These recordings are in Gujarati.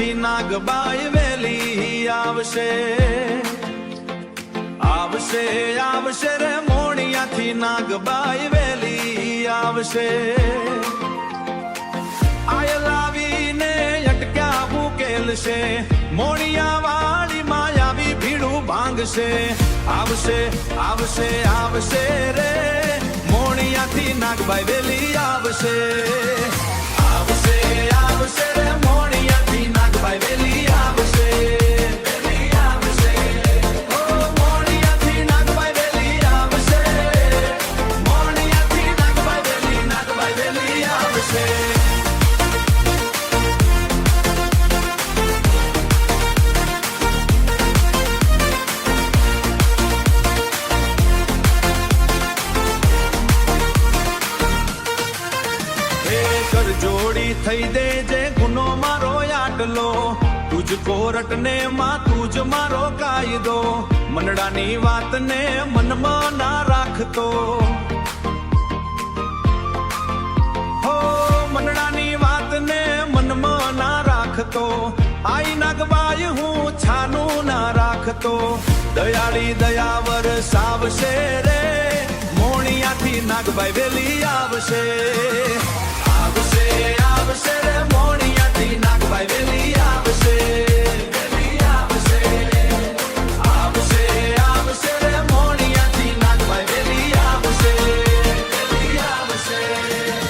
મોણિયાથી નાગબાઈ વેલી આવશે આવશે આવશે રે મોણિયાથી નાગબાઈ વેલી આવશે આયલાવીને અટક્યા ઉકેલશે મોણિયા વાળી માયાવી ભીડું ભાંગશે આવશે આવશે આવશે રે મોણિયાથી નાગબાઈ વેલી આવશે આવશે આવશે રે મોણિયાથી નાગબાઈ વેલી આવશે જોડી થઈ દે જે ગુનો મારો આટલો તુજ કોરટ ને માં તુજ મારો કાયદો મનડાની વાત ને મનમાં ના રાખતો હો મનડાની વાત ને મનમાં ના રાખતો આઈ નાગબાઈ હું છાનું ના રાખતો દયાળી દયાવર સાવશે રે મોણિયાથી નાગબાઈ વેલી આવશે આવશે આવશે રે મોણિયાથી નાગબાઈ વેલી આવશે વેલી આવશે આવશે આવશે રે મોણિયાથી નાગબાઈ વેલી આવશે વેલી આવશે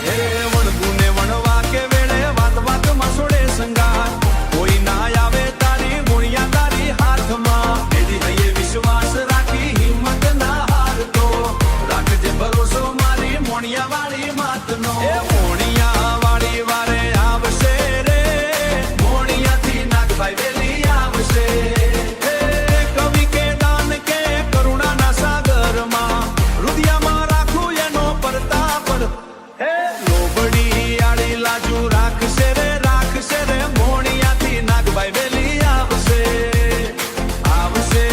હે વણગુને વણવા કે વેળે વાત વાતમાં છોડે સંગાર કોઈ ના આવે તારી મોણિયા તારી હાથમાં એની હૈયે વિશ્વાસ રાખી હિંમત ના હારતો રાખજે ભરોસો મારી મોણિયા વાળી માતનો એ મોણિયા વાળી વારે આવશે રે મોણિયાથી નાગબાઈ વેલી આવશે કવિ કે દાન કે કરુણાના સાગરમાં હૃદયમાં રાખું એનો પ્રતાપ હે લોબડી આડી લાજુ રાખશે રે મોણિયાથી નાગબાઈ વેલી આવશે આવશે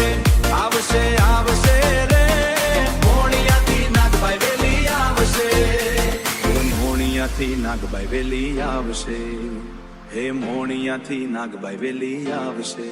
આવશે આવશે રે મોણિયાથી નાગબાઈ વેલી આવશે મોણિયાથી નાગબાઈ વેલી આવશે હે મોણિયાથી નાગબાઈ વેલી આવશે